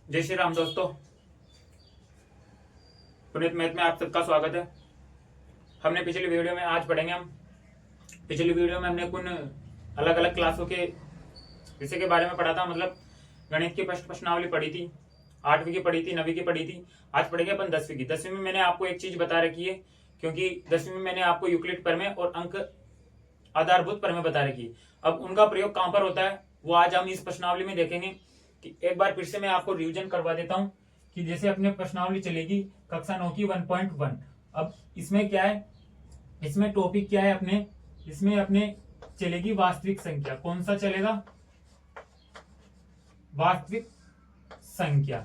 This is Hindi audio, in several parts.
जय श्री राम दोस्तों। पुनीत मैथ में आप सबका स्वागत है। हमने पिछली वीडियो में आज पढ़ेंगे हम पिछली वीडियो में हमने कुछ अलग अलग क्लासों के विषय के बारे में पढ़ा था। मतलब गणित की प्रश्नावली पढ़ी थी, 8वीं की पढ़ी थी, 9वीं की पढ़ी थी। आज पढ़ेंगे अपन 10वीं की। 10वीं में मैंने आपको एक चीज बता रखी है, क्योंकि 10वीं में मैंने आपको यूक्लिड प्रमेय और अंक आधारभूत प्रमेय बता रखी है। अब उनका प्रयोग कहां पर होता है वो आज हम इस प्रश्नावली में देखेंगे। कि एक बार फिर से मैं आपको रिवीजन करवा देता हूं कि जैसे अपने प्रश्नावली चलेगी कक्षा 9 की 1.1। अब इसमें क्या है, इसमें टॉपिक क्या है अपने, इसमें अपने चलेगी वास्तविक संख्या। कौन सा चलेगा? वास्तविक संख्या।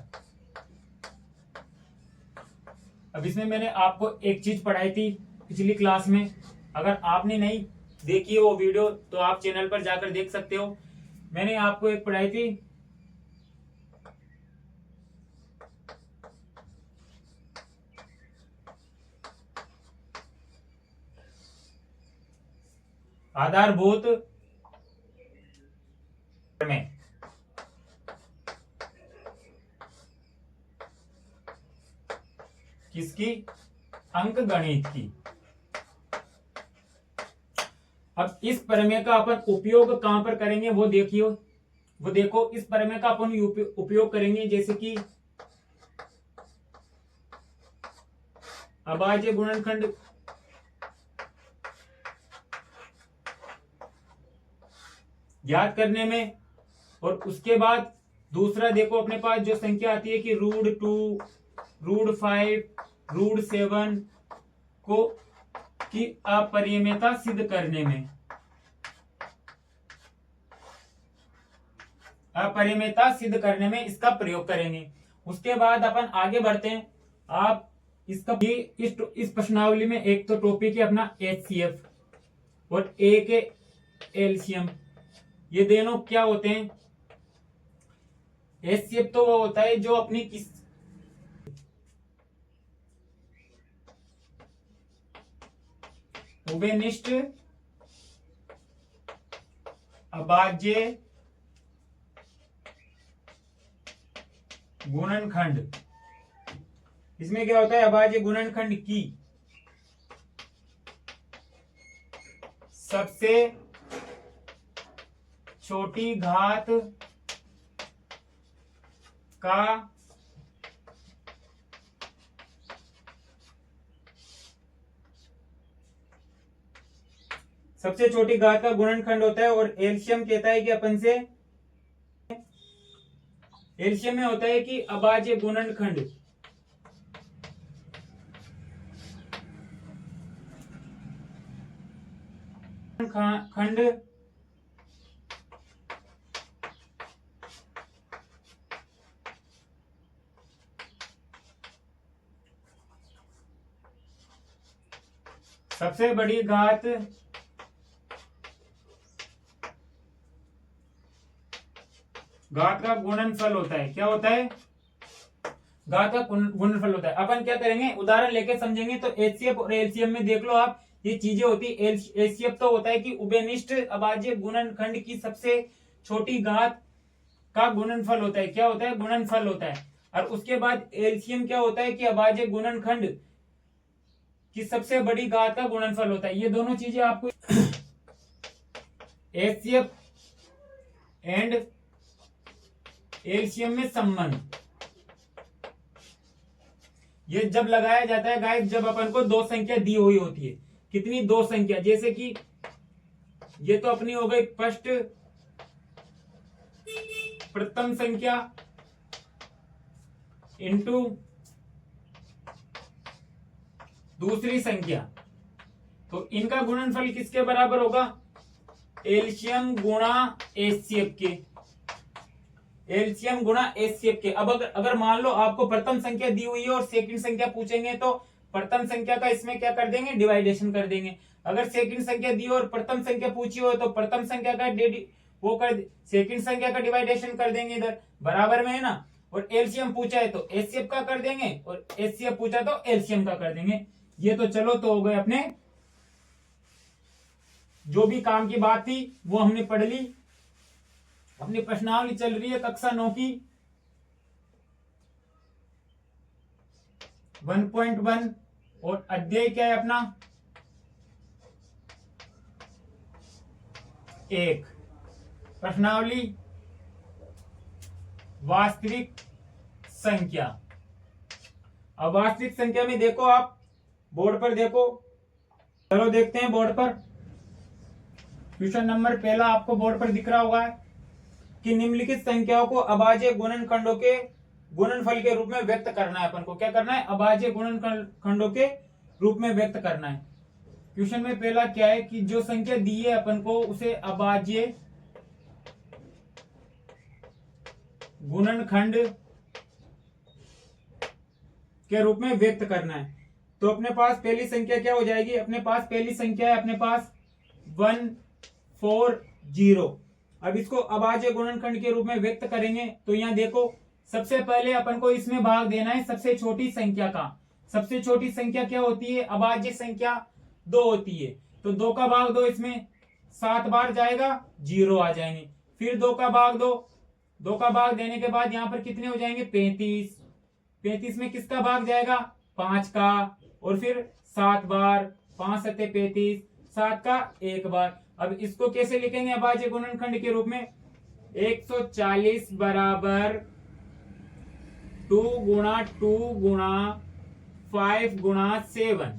अब इसमें मैंने आपको एक चीज पढ़ाई थी पिछली क्लास में। अगर आपने नहीं देखी हो वो वीडियो तो आप चैनल पर जाकर देख सकते हो। मैंने आपको एक पढ़ाई थी आधारभूत प्रमेय। किसकी? अंक गणित की। अब इस प्रमेय का अपन उपयोग कहां पर करेंगे वो देखियो, वो देखो। इस प्रमेय का अपन उपयोग करेंगे जैसे कि अभाज्य गुणनखंड याद करने में। और उसके बाद दूसरा देखो अपने पास जो संख्या आती है कि √2, √5, √7 को की अपरिमेयता सिद्ध करने में, अपरिमेयता सिद्ध करने में इसका प्रयोग करेंगे। उसके बाद अपन आगे बढ़ते हैं। आप इसका इस प्रश्नावली में एक तो टॉपिक है अपना HCF और A के एलसीएम। ये दोनों क्या होते हैं? HCF तो वो होता है जो अपनी किस उभयनिष्ठ अभाज्य गुणनखंड। इसमें क्या होता है? अभाज्य गुणनखंड की सबसे छोटी घात का सबसे छोटी घात का गुणनखंड होता है। और एलसीएम कहता है कि अपन से एलसीएम में होता है कि अभाज्य गुणनखंड खंड सबसे बड़ी घात का गुणनफल होता है। क्या होता है? घात का गुणनफल होता है। अपन क्या करेंगे, उदाहरण लेके समझेंगे। तो एचसीएफ और एलसीएम में देख लो आप, ये चीजें होती है। एचसीएफ तो होता है कि उभयनिष्ठ अभाज्य गुणनखंड की सबसे छोटी घात का गुणनफल होता है। क्या होता है? गुणनफल होता है। और उसके बाद एलसीएम क्या होता है कि अभाज्य गुणनखंड की सबसे बड़ी घात का गुणनफल होता है। ये दोनों चीजें आपको एचसीएफ एंड एलसीएम में संबंध ये जब लगाया जाता है गाइस, जब अपन को दो संख्या दी हुई होती है। कितनी? दो संख्या। जैसे कि ये तो अपनी हो गई प्रथम संख्या इंटू दूसरी संख्या। तो इनका गुणनफल किसके बराबर होगा? एलसीएम गुणा एचसीएफ के। एलसीएम गुणा एचसीएफ के। अब अगर मान लो आपको प्रथम संख्या दी हुई है और सेकंड संख्या पूछेंगे तो प्रथम संख्या का इसमें क्या कर देंगे? डिवाइडेशन कर देंगे। अगर सेकंड संख्या दी और प्रथम संख्या पूछी हो तो प्रथम संख्या का सेकंड संख्या का डिवाइडेशन कर देंगे, इधर बराबर में है ना। और एलसीएम पूछा है तो एचसीएफ का कर देंगे, और एचसीएफ पूछा तो एलसीएम का कर देंगे। ये तो चलो तो हो गए अपने, जो भी काम की बात थी वो हमने पढ़ ली। अपनी प्रश्नावली चल रही है कक्षा 9 की 1.1 और अध्याय क्या है अपना 1। प्रश्नावली वास्तविक संख्या। अब वास्तविक संख्या में देखो, आप बोर्ड पर देखो, चलो देखते हैं बोर्ड पर। क्वेश्चन नंबर पहला आपको बोर्ड पर दिख रहा होगा कि निम्नलिखित संख्याओं को अभाज्य गुणनखंडों के गुणनफल के रूप में व्यक्त करना है। अपन को क्या करना है, अभाज्य गुणनखंडों के रूप में व्यक्त करना है। क्वेश्चन में पहला क्या है कि जो संख्या दी है अपन को उसे अभाज्य गुणनखंड के रूप में व्यक्त करना है। तो अपने पास पहली संख्या क्या हो जाएगी, अपने पास पहली संख्या है अपने पास 140। अब इसको अभाज्य गुणनखंड के रूप में व्यक्त करेंगे तो यहाँ देखो, सबसे पहले अपन को इसमें भाग देना है सबसे छोटी संख्या का। सबसे छोटी संख्या क्या होती है, अभाज्य संख्या 2 होती है। तो 2 का भाग 2 इसमें 7 बार जाएगा, 0 आ जाएंगे। फिर 2 का भाग 2, 2 का भाग देने के बाद यहाँ पर कितने हो जाएंगे 35। 35 में किसका भाग जाएगा 5 का, और फिर 7 बार, 5 सत्ते 35, 7 का 1 बार। अब इसको कैसे लिखेंगे अभाज्य गुणनखंड के रूप में, 140 बराबर 2 गुणा 2 गुणा 5 गुणा 7।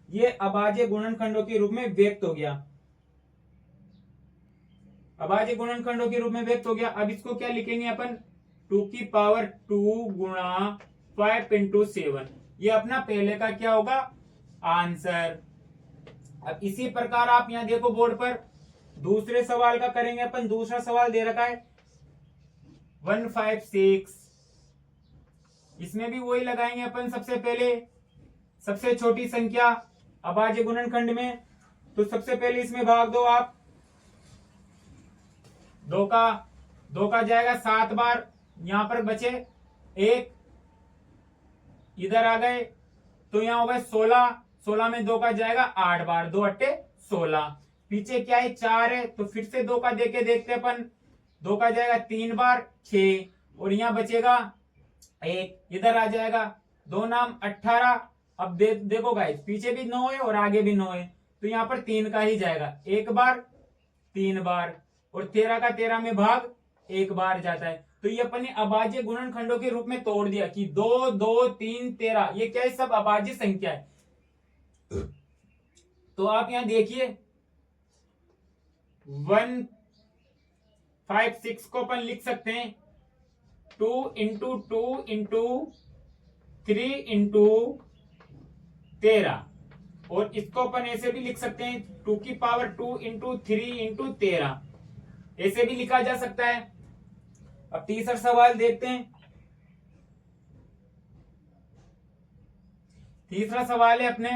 ये अभाज्य गुणनखंडों के रूप में व्यक्त हो गया, अभाज्य गुणनखंडों के रूप में व्यक्त हो गया। अब इसको क्या लिखेंगे अपन, 2 की पावर 2 गुणा 5 इंटू 7। ये अपना पहले का क्या होगा आंसर। अब इसी प्रकार आप यहां देखो बोर्ड पर दूसरे सवाल का करेंगे अपन। दूसरा सवाल दे रखा है 156। इसमें भी वही लगाएंगे अपन। सबसे पहले सबसे छोटी संख्या अभाज्य गुणनखंड में, तो सबसे पहले इसमें भाग दो आप। 2 का जाएगा 7 बार, यहां पर बचे 1, इधर आ गए तो यहां हो गए 16। 16 में 2 का जाएगा 8 बार, 2 अट्टे 16। पीछे क्या है 4 है, तो फिर से 2 का देके देखते अपन। 2 का जाएगा 3 बार 6, और यहां बचेगा 1, इधर आ जाएगा 2 नाम 18। अब देखो गाइस, पीछे भी 9 है और आगे भी 9 है, तो यहाँ पर 3 का ही जाएगा 1 बार 3 बार, और 13 का 13 में भाग 1 बार जाता है। तो ये अपन ने अभाज्य गुणनखंडों के रूप में तोड़ दिया कि 2 2 3 13, ये क्या है सब अभाज्य संख्या है। तो आप यहां देखिए 156 को अपन लिख सकते हैं 2 इंटू 2 इंटू 3 इंटू 13, और इसको अपन ऐसे भी लिख सकते हैं 2 की पावर 2 इंटू 3 इंटू 13, ऐसे भी लिखा जा सकता है। अब तीसरा सवाल देखते हैं। तीसरा सवाल है अपने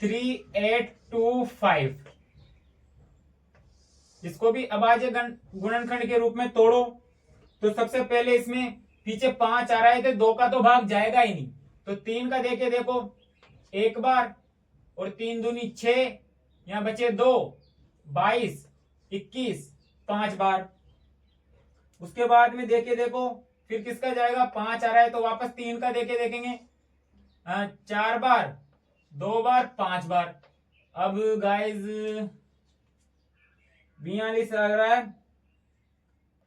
3825। इसको भी अभाज्य गुणनखंड के रूप में तोड़ो। तो सबसे पहले इसमें पीछे 5 आ रहा है, तो 2 का तो भाग जाएगा ही नहीं, तो 3 का देके देखो 1 बार, और 3 दूनी 6, यहां बचे 2 22 21 5 बार। उसके बाद में देखे देखो फिर किसका जाएगा 5 आ रहा है, तो वापस 3 का देके देखेंगे 4 बार 2 बार 5 बार। अब गाइस 42 लग रहा है,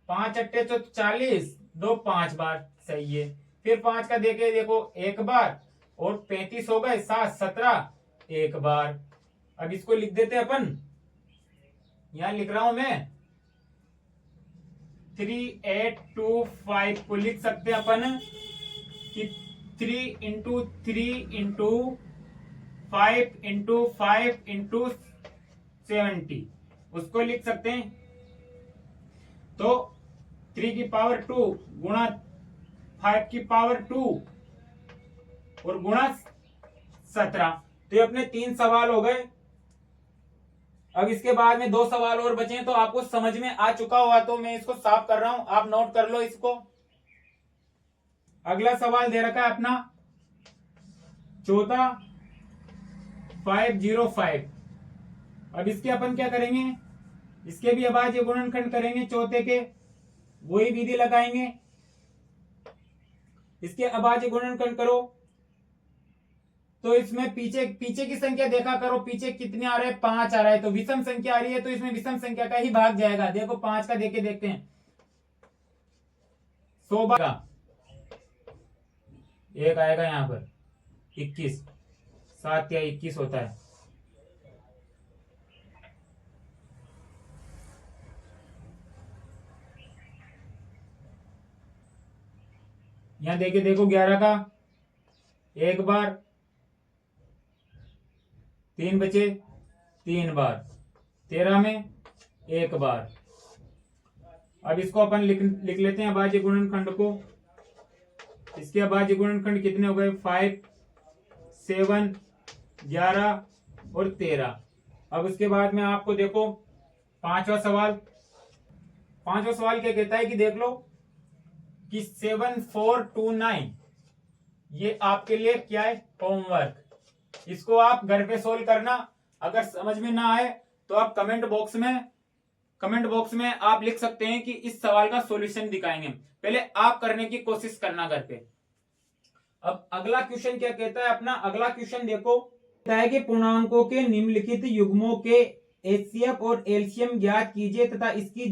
5 अट्टे तो 40, 2 5 बार सही है। फिर 5 का देखे देखो 1 बार, और 35 हो गए 7 17 1 बार। अब इसको लिख देते अपन, यहां लिख रहा हूं मैं 3825 को लिख सकते हैं अपन कि 3 इंटू 3 इंटू 5 इंटू 5 इंटू 70, उसको लिख सकते हैं। तो 3 की पावर 2 गुणा 5 की पावर 2 और गुणा 17। तो ये अपने 3 सवाल हो गए। अब इसके बाद में 2 सवाल और बचे हैं, तो आपको समझ में आ चुका होगा, तो मैं इसको साफ कर रहा हूं, आप नोट कर लो इसको। अगला सवाल दे रखा है अपना 14 505। अब इसके अपन क्या करेंगे, इसके भी अभाज्य गुणनखंड करेंगे चौथे के, वही विधि लगाएंगे। इसके अभाज्य गुणनखंड करो तो इसमें पीछे पीछे की संख्या देखा करो, पीछे कितने आ रहे हैं, 5 आ रहा है, तो विषम संख्या आ रही है तो इसमें विषम संख्या का ही भाग जाएगा। देखो 5 का देके देखते हैं, 100 भाग एक आएगा यहाँ पर 21, 7 या 21 होता है। यहां देखिए, देखो 11 का एक बार, 3 बचे 3 बार, 13 में एक बार। अब इसको अपन लिख लेते हैं अभाज्य गुणनखंड को। इसके अभाज्य गुणनखंड कितने हो गए, 5, 7, 11 और 13। अब उसके बाद में आपको देखो पांचवा सवाल क्या कहता है कि देख लो कि 7429 ये आपके लिए क्या है, होमवर्क। इसको आप घर पे सोल्व करना। अगर समझ में ना आए तो आप कमेंट बॉक्स में आप लिख सकते हैं कि इस सवाल का सॉल्यूशन दिखाएंगे। पहले आप करने की कोशिश करना घर पे। अब अगला क्वेश्चन क्या कहता है अपना, अगला क्वेश्चन देखो, कहता है कि पूर्णांकों के निम्नलिखित युग्मों के एचसीएफ और एलसीएम ज्ञात कीजिए तथा इसकी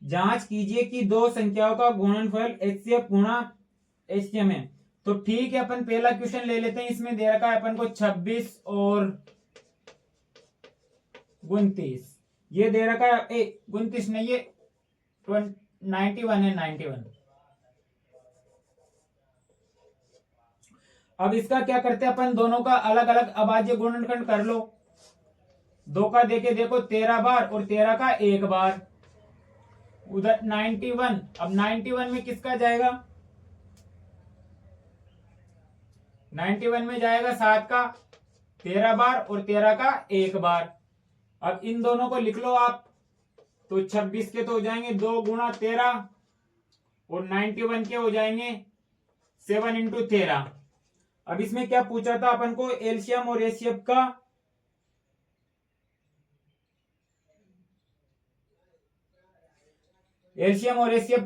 जांच कीजिए कि दो संख्याओं का गुणनफल एचसीएफ गुणा एचसीएम है। तो ठीक है, अपन पहला क्वेश्चन ले लेते हैं। इसमें दे रखा है अपन को 26 और 29, ये दे रखा है 29 नहीं, ये 91 है, 91। अब इसका क्या करते हैं अपन, दोनों का अलग अलग अभाज्य गुणनखंड कर लो। 2 का देके देखो 13 बार और 13 का एक बार, उधर 91। अब 91 में किसका जाएगा, 91 में जाएगा 7 का 13 बार और 13 का एक बार। अब इन दोनों को लिख लो आप, तो 26 के तो हो जाएंगे 2 गुणा 13 और 91 के हो जाएंगे 7 इंटू 13। अब इसमें क्या पूछा था अपन को, एलसीएम और एचसीएफ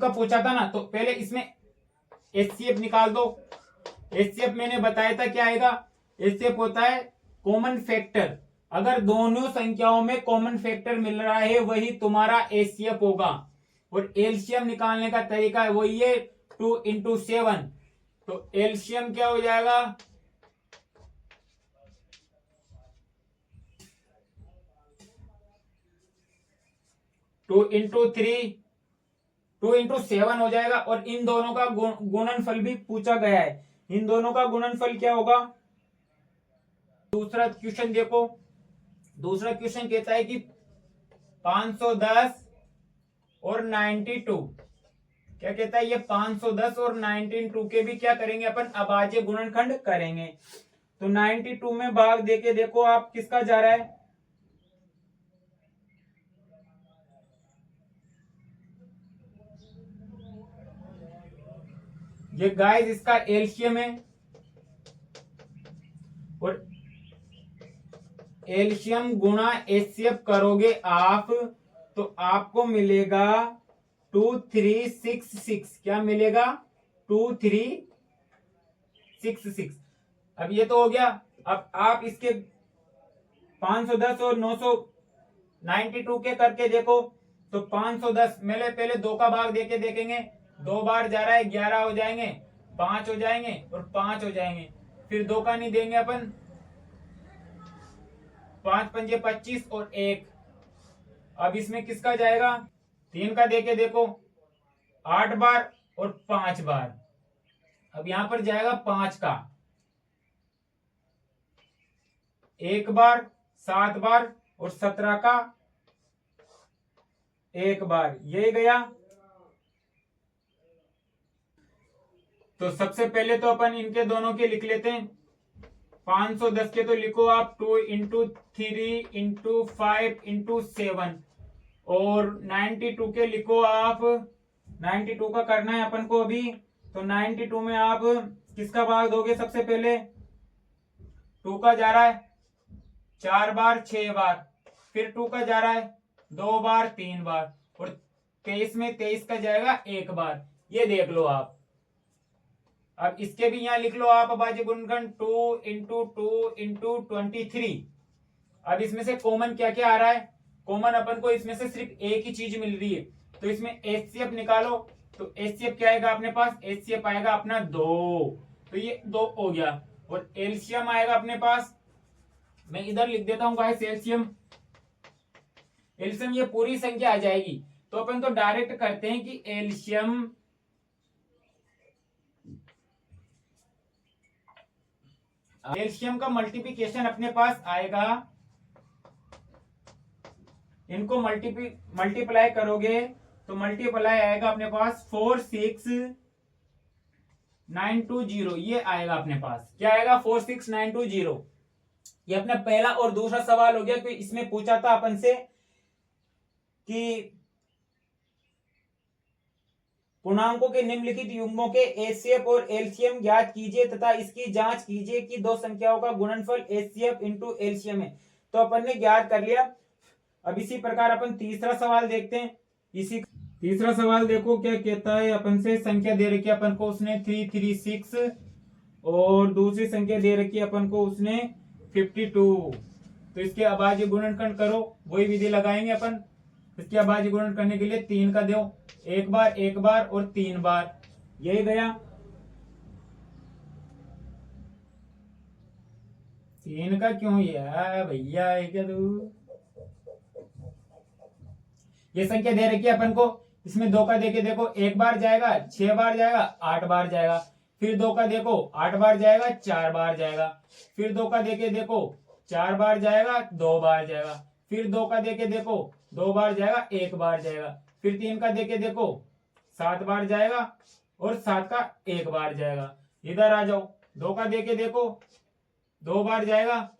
का पूछा था ना। तो पहले इसमें एचसीएफ निकाल दो। एचसीएफ मैंने बताया था क्या आएगा, एचसीएफ होता है कॉमन फैक्टर। अगर दोनों संख्याओं में कॉमन फैक्टर मिल रहा है वही तुम्हारा एचसीएफ होगा। और एलसीएम निकालने का तरीका है वही है 2 इंटू 7। तो एलसीएम क्या हो जाएगा, 2 इंटू 3, 2 इंटू 7 हो जाएगा। और इन दोनों का गुणनफल भी पूछा गया है। इन दोनों का गुणनफल क्या होगा, दूसरा क्वेश्चन देखो। दूसरा क्वेश्चन कहता है कि 510 और 92, क्या कहता है ये 510 और 92 के भी क्या करेंगे अपन, अभाज्य गुणनखंड करेंगे। तो 92 में भाग देके देखो आप किसका जा रहा है, ये गाइस इसका एलसीएम है। और एलसीएम गुणा एचसीएफ करोगे आप तो आपको मिलेगा 2366। क्या मिलेगा, 2366। अब ये तो हो गया। अब आप इसके 510 और 992 के करके देखो। तो 510 में पहले 2 का भाग देके देखेंगे, 2 बार जा रहा है 11 हो जाएंगे, 5 हो जाएंगे और 5 हो जाएंगे। फिर 2 का नहीं देंगे अपन, 5 पंजे 25 और 1। अब इसमें किसका जाएगा, 3 का देके देखो 8 बार और 5 बार। अब यहां पर जाएगा 5 का 1 बार, 7 बार और 17 का 1 बार, ये गया। तो सबसे पहले तो अपन इनके दोनों के लिख लेते हैं। 510 के तो लिखो आप 2 इंटू 3 इंटू 5 इंटू 7। और 92 के लिखो आप, 92 का करना है अपन को अभी। तो 92 में आप किसका भाग दोगे, सबसे पहले 2 का जा रहा है 4 बार 6 बार, फिर 2 का जा रहा है 2 बार 3 बार और 23 में 23 का जाएगा 1 बार। ये देख लो आप। अब इसके भी यहाँ लिख लो आप अभाज्य गुणनखंड 2 इंटू 2 इंटू 23। अब इसमें से कॉमन क्या क्या आ रहा है? कॉमन अपन को इसमें से सिर्फ एक ही चीज मिल रही है, तो इसमें एचसीएफ निकालो। तो एचसीएफ क्या आएगा अपने पास? एचसीएफ आएगा अपना 2, तो ये 2 हो गया। और एलसीएम आएगा अपने पास, मैं इधर लिख देता हूं गाइस एलसीएम। एलसीएम ये पूरी संख्या आ जाएगी, तो अपन तो डायरेक्ट करते हैं कि एलसीएम का मल्टीप्लिकेशन अपने पास आएगा, इनको मल्टीप्लाई करोगे तो मल्टीप्लाई आएगा अपने पास 46920, ये आएगा अपने पास। क्या आएगा? 46920। ये अपना पहला और दूसरा सवाल हो गया, कि इसमें पूछा था अपन से कि पूर्णांकों के निम्नलिखित युग्मों के एचसीएफ और एलसीएम ज्ञात कीजिए तथा इसकी जांच कीजिए कि दो संख्याओं का गुणनफल एचसीएफ इंटू एलसीएम है। तो अपन ने ज्ञात कर लिया। अब इसी प्रकार अपन तीसरा सवाल देखते हैं। इसी तीसरा सवाल देखो क्या कहता है। अपन से संख्या दे रखी है अपन को उसने 336 और दूसरी संख्या दे रखी है अपन को उसने 52। तो इसके अभाज्य गुणनखंड करो, वही विधि लगाएंगे अपन। इसके अभाज्य गुणन करने के लिए 3 का दो, एक बार और 3 बार, यही गया। 3 का क्यों यार भैया है क्या तू? ये संख्या दे रखी है अपन को, इसमें 2 का देके देखो, 1 बार जाएगा, 6 बार जाएगा, 8 बार जाएगा। फिर 2 का देखो, 8 बार जाएगा, 4 बार जाएगा। फिर 2 का देके देखो, 4 बार जाएगा, 2 बार जाएगा। फिर 2 का देके देखो, 2 बार जाएगा, 1 बार जाएगा। फिर 3 का देके देखो, 7 बार जाएगा और 7 का 1 बार जाएगा। इधर आ जाओ, 2 का देके देखो, 2 बार जाएगा,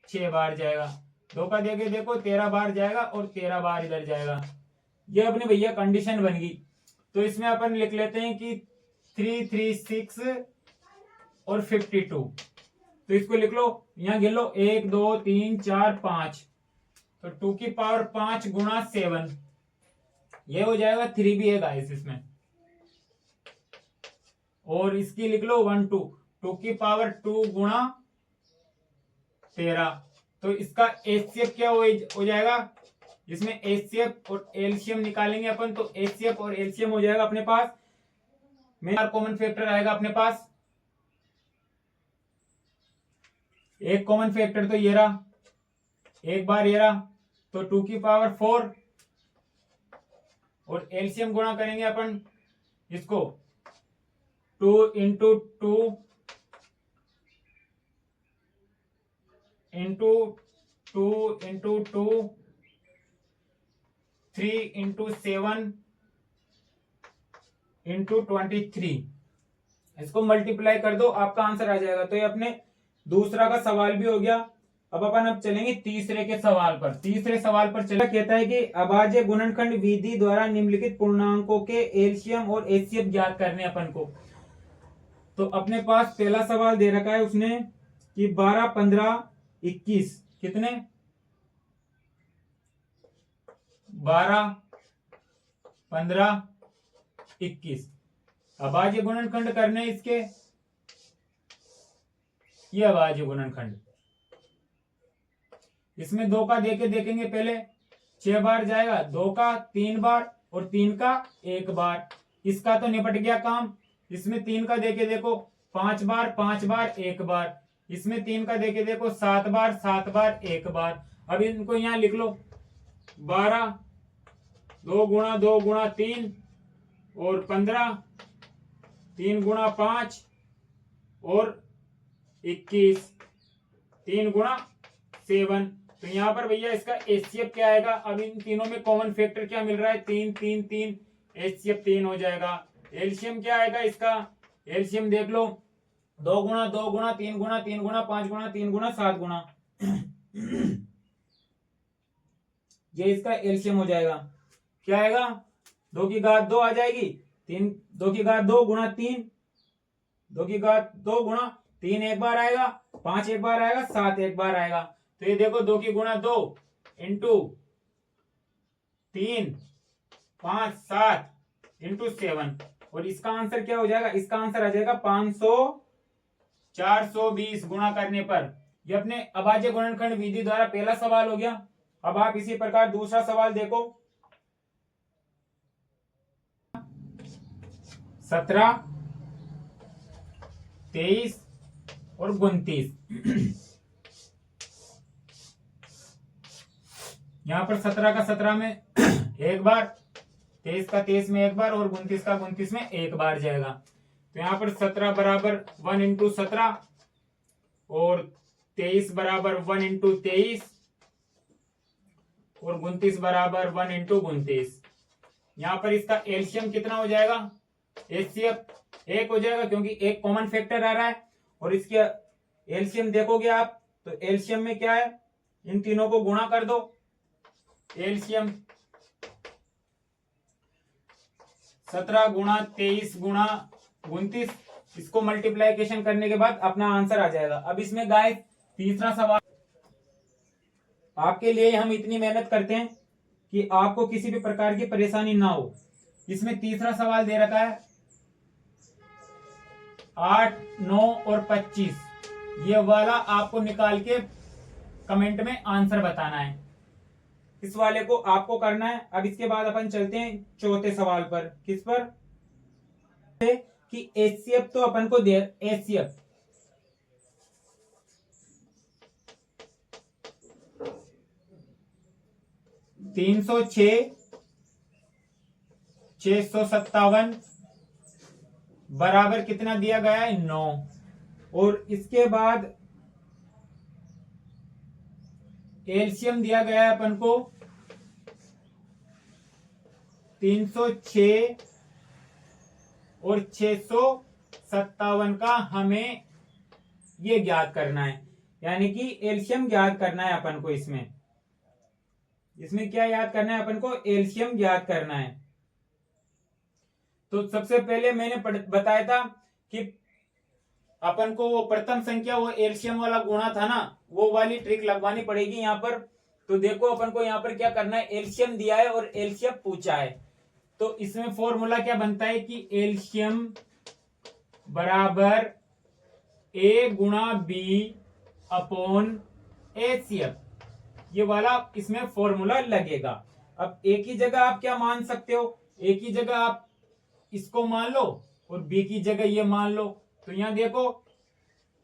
6 बार जाएगा। 2 का देके देखो, 13 बार जाएगा और 13 बार इधर जाएगा। ये अपनी भैया कंडीशन बन गई। तो इसमें अपन लिख लेते हैं कि 336 और 52। तो इसको लिख लो, यहां गिन लो, 1 2 3 4 5, तो 2 की पावर 5 गुणा 7, ये हो जाएगा 3 भी है गाइस इसमें। और इसकी लिख लो 1 2, 2 की पावर 2 गुणा 13। तो इसका एचसीएफ क्या हो जाएगा? इसमें एचसीएफ और एलसीएम निकालेंगे अपन, तो एचसीएफ और एलसीएम हो जाएगा अपने पास में कॉमन फैक्टर आएगा अपने पास। एक कॉमन फैक्टर तो ये रहा, एक बार ये रहा, तो 2 की पावर 4 और एलसीएम गुणा करेंगे अपन इसको 2 into 2 into 2 into 2 3 into 7 into 23। इसको मल्टीप्लाई कर दो, आपका आंसर आ जाएगा। तो ये अपने दूसरा का सवाल भी हो गया। अब चलेंगे तीसरे के सवाल पर। तीसरे सवाल पर चला कहता है कि अभाज्य गुणनखंड विधि द्वारा निम्नलिखित पूर्णांकों के एलसीएम और एचसीएफ ज्ञात करने अपन को। तो अपने पास पहला सवाल दे रखा है उसने कि 12 15 21 कितने? 12 15 21। अभाज्य गुणनखंड करने इसके, ये अभाज्य गुणनखंड। इसमें 2 का देके देखेंगे पहले, 6 बार जाएगा, 2 का 3 बार और 3 का 1 बार। इसका तो निपट गया काम। इसमें 3 का देके देखो, 5 बार 5 बार 1 बार। इसमें 3 का देके देखो, 7 बार 7 बार 1 बार। अब इनको यहां लिख लो, 12 2 गुणा 3 और 15 3 गुणा 5 और 21 3 गुणा 7। तो यहां पर भैया इसका एचसीएफ क्या आएगा? अब इन तीनों में कॉमन फैक्टर क्या मिल रहा है? 3 3 3, एचसीएफ 3 हो जाएगा। एलसीएम क्या आएगा इसका? एलसीएम देख लो, 2 गुणा 2 गुणा 3 गुणा 3 गुणा 5 गुणा 3 गुणा 7 गुणा। ये इसका एलसीएम हो जाएगा। क्या आएगा? 2 की घात 2 आ जाएगी, 2 की घात 2 गुणा 3, 2 की घात 2 गुणा 3 एक बार आएगा, 5 एक बार आएगा, 7 एक बार आएगा। तो ये देखो, 2 की गुणा 2 इंटू 3 5 7 इंटू 7, और इसका आंसर क्या हो जाएगा, इसका आंसर आ जाएगा 500 420 गुणा करने पर। ये अपने अभाज्य गुणनखंड विधि द्वारा पहला सवाल हो गया। अब आप इसी प्रकार दूसरा सवाल देखो। 17 23 और 29 यहां पर 17 का 17 में एक बार, 23 का 23 में एक बार और 29 का 29 में एक बार जाएगा। तो यहां पर 17 बराबर 1 इंटू 17 और 23 बराबर 1 इंटू 23 और 29 बराबर 1 इंटू 29। यहां पर इसका एलसीएम कितना हो जाएगा, एचसीएफ 1 हो जाएगा क्योंकि एक कॉमन फैक्टर आ रहा है। और इसके एलसीएम देखोगे आप तो एलसीएम में क्या है, इन तीनों को गुणा कर दो। एलसीएम 17 गुणा 23 गुणा 29, इसको मल्टीप्लाइकेशन करने के बाद अपना आंसर आ जाएगा। अब इसमें गाइस तीसरा सवाल आपके लिए हम इतनी मेहनत करते हैं कि आपको किसी भी प्रकार की परेशानी ना हो। इसमें तीसरा सवाल दे रखा है 8, 9 और 25, ये वाला आपको निकाल के कमेंट में आंसर बताना है। इस वाले को आपको करना है। अब इसके बाद अपन चलते हैं चौथे सवाल पर। किस पर, कि एचसीएफ तो अपन को दे, एचसीएफ 306 657 बराबर कितना दिया गया है, 9। और इसके बाद एलसीएम दिया गया है अपन को 306 और 657 का हमें ये ज्ञात करना है, यानी कि एलसीएम ज्ञात करना है अपन को। इसमें क्या याद करना है अपन को, एलसीएम ज्ञात करना है। तो सबसे पहले मैंने बताया था कि अपन को वो प्रथम संख्या, वो एलसीएम वाला गुणा था ना, वो वाली ट्रिक लगवानी पड़ेगी यहाँ पर। तो देखो अपन को यहाँ पर क्या करना है, एलसीएम दिया है और एलसीएम पूछा है। तो इसमें फॉर्मूला क्या बनता है कि एलसीएम बराबर ए गुणा बी अपॉन एचसीएफ, ये वाला इसमें फॉर्मूला लगेगा। अब एक ही जगह आप क्या मान सकते हो, एक ही जगह आप इसको मान लो और बी की जगह ये मान लो। तो यहां देखो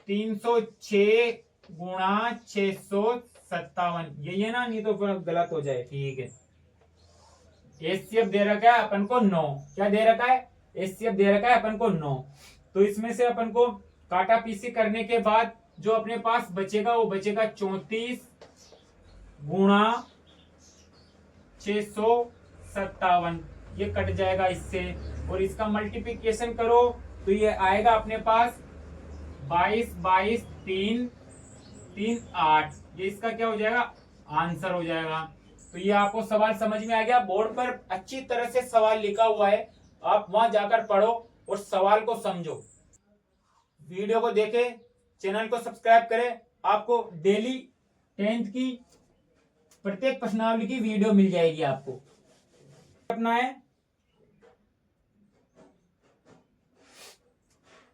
306 गुणा 657, यही है ना, नहीं तो फिर गलत हो जाए। ठीक है, एचसीएफ दे रखा है अपन को 9। क्या दे रखा है, एचसीएफ दे रखा है अपन को 9। तो इसमें से अपन को काटा पीसी करने के बाद जो अपने पास बचेगा वो बचेगा 34 गुणा 657, ये कट जाएगा इससे। और इसका मल्टीप्लिकेशन करो तो ये आएगा अपने पास 22 22 3 3 8, ये इसका क्या हो जाएगा, आंसर हो जाएगा। तो ये आपको सवाल समझ में आ गया। बोर्ड पर अच्छी तरह से सवाल लिखा हुआ है, आप वहां जाकर पढ़ो और सवाल को समझो। वीडियो को देखें, चैनल को सब्सक्राइब करें, आपको डेली 10th की प्रत्येक प्रश्नावली की वीडियो मिल जाएगी आपको। अपना है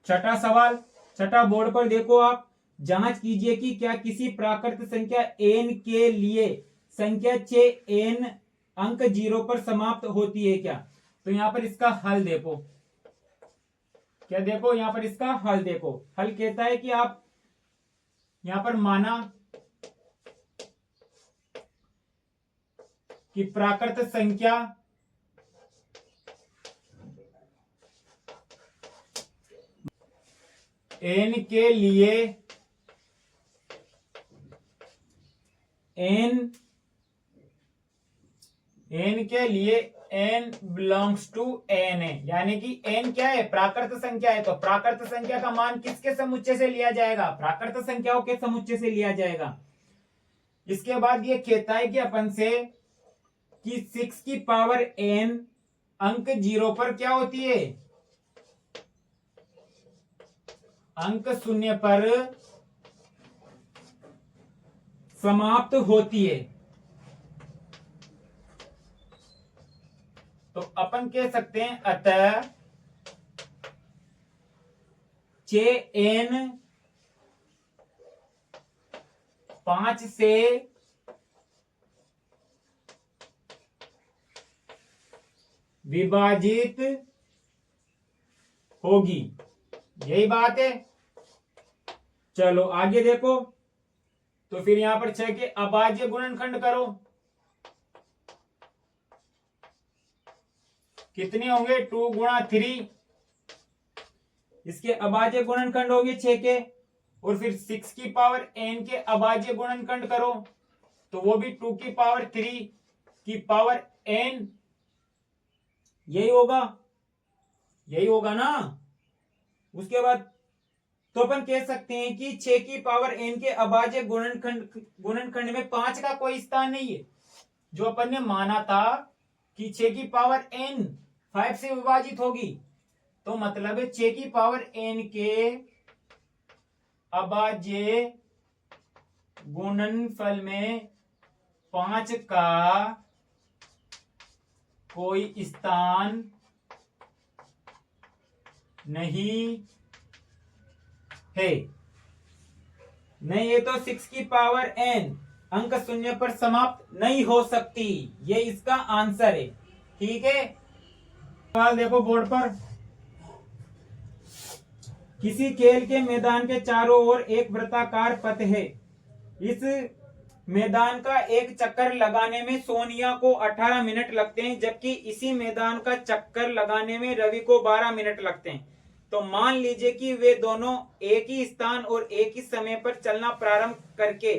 छठा सवाल। छठा बोर्ड पर देखो आप, जांच कीजिए कि क्या किसी प्राकृत संख्या n के लिए संख्या 6n अंक 0 पर समाप्त होती है क्या। तो यहां पर इसका हल देखो, क्या देखो यहां पर इसका हल देखो। हल कहता है कि आप यहां पर माना कि प्राकृत संख्या n के लिए n बिलोंग्स टू n है, यानी कि n क्या है, प्राकृत संख्या है। तो प्राकृत संख्या का मान किसके समुच्चय से लिया जाएगा, प्राकृत संख्याओं के समुच्चय से लिया जाएगा। इसके बाद ये कहता है कि अपन से कि 6 की पावर n अंक 0 पर क्या होती है, अंक 0 पर समाप्त होती है। तो अपन कह सकते हैं अतः 6n 5 से विभाजित होगी। यही बात है। चलो आगे देखो, तो फिर यहां पर 6 के अभाज्य गुणनखंड करो। कितने होंगे? 2 गुणा 3, इसके अभाज्य गुणनखंड होंगे 6 के। और फिर 6 की पावर n के अभाज्य गुणनखंड करो, तो वो भी 2 की पावर 3 की पावर n। यही होगा ना। उसके बाद तो अपन कह सकते हैं कि 6 की पावर n के अभाज्य गुणनखंड में 5 का कोई स्थान नहीं है। जो अपन ने माना था कि 6 की पावर n 5 से विभाजित होगी, तो मतलब 6 की पावर n के अभाज्य गुणनफल में 5 का कोई स्थान नहीं है। नहीं है तो 6 की पावर n अंक शून्य पर समाप्त नहीं हो सकती। ये इसका आंसर है। ठीक है। सवाल देखो बोर्ड पर। किसी खेल के मैदान के चारों ओर एक वृत्ताकार पथ है। इस मैदान का एक चक्कर लगाने में सोनिया को 18 मिनट लगते हैं, जबकि इसी मैदान का चक्कर लगाने में रवि को 12 मिनट लगते हैं। तो मान लीजिए कि वे दोनों एक ही स्थान और एक ही समय पर चलना प्रारंभ करके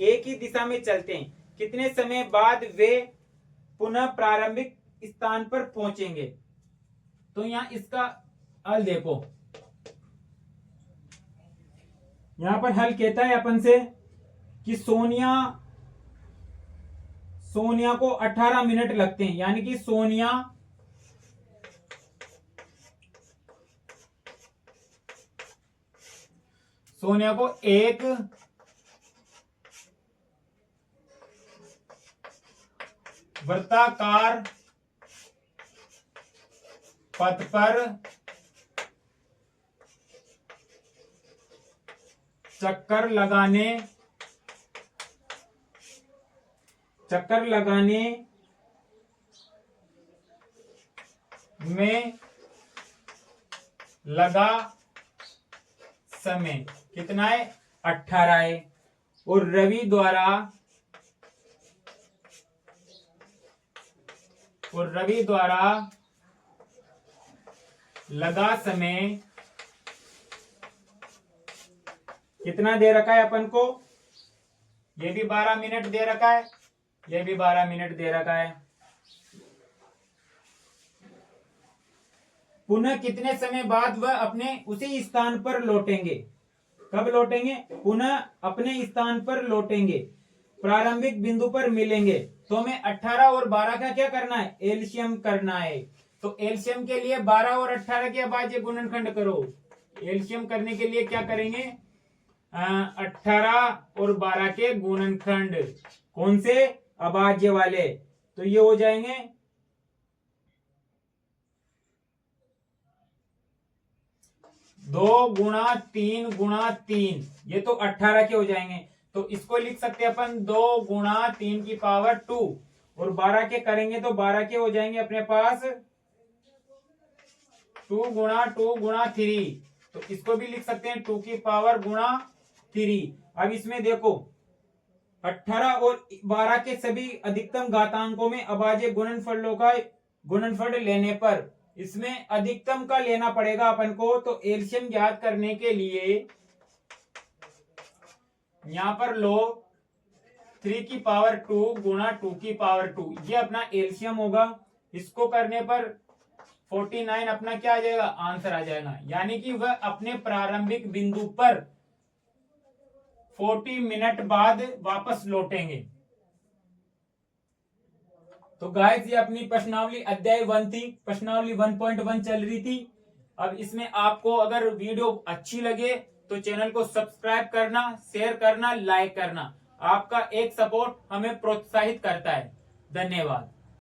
एक ही दिशा में चलते हैं। कितने समय बाद वे पुनः प्रारंभिक स्थान पर पहुंचेंगे? तो यहाँ इसका हल देखो। यहां पर हल कहता है अपन से कि सोनिया को 18 मिनट लगते हैं, यानी कि सोनिया को एक वृत्ताकार पथ पर चक्कर लगाने में लगा समय कितना है? 18 है। और रवि द्वारा लगा समय कितना दे रखा है अपन को? ये भी 12 मिनट दे रखा है, ये भी 12 मिनट दे रखा है। पुनः कितने समय बाद वह अपने उसी स्थान पर लौटेंगे? कब लौटेंगे? पुनः अपने स्थान पर लौटेंगे, प्रारंभिक बिंदु पर मिलेंगे। तो हमें 18 और 12 का क्या करना है? एलसीएम करना है। तो एलसीएम के लिए 12 और 18 के अभाज्य गुणनखंड करो। एलसीएम करने के लिए क्या करेंगे? 18 और 12 के गुणनखंड। कौन से? अभाज्य वाले। तो ये हो जाएंगे 2 गुणा 3 गुणा 3, ये तो 18 के हो जाएंगे। तो इसको लिख सकते हैं अपन 2 गुणा 3 की पावर 2, और 12 के करेंगे तो 12 के हो जाएंगे अपने पास 2 गुणा 3। तो इसको भी लिख सकते हैं 2 की पावर गुणा 3। अब इसमें देखो 18 और 12 के सभी अधिकतम घातांकों में अभाज्य गुणनफलों का गुणनफल लेने पर इसमें अधिकतम का लेना पड़ेगा अपन को। तो एलसीएम ज्ञात करने के लिए यहां पर लो 3 की पावर 2 गुणा 2 की पावर 2, ये अपना एलसीएम होगा। इसको करने पर 49 अपना क्या आ जाएगा? आंसर आ जाएगा। यानी कि वह अपने प्रारंभिक बिंदु पर 40 मिनट बाद वापस लौटेंगे। तो गाइस ये अपनी प्रश्नावली अध्याय 1 थी, प्रश्नावली 1.1 चल रही थी। अब इसमें आपको अगर वीडियो अच्छी लगे तो चैनल को सब्सक्राइब करना, शेयर करना, लाइक करना। आपका एक सपोर्ट हमें प्रोत्साहित करता है। धन्यवाद।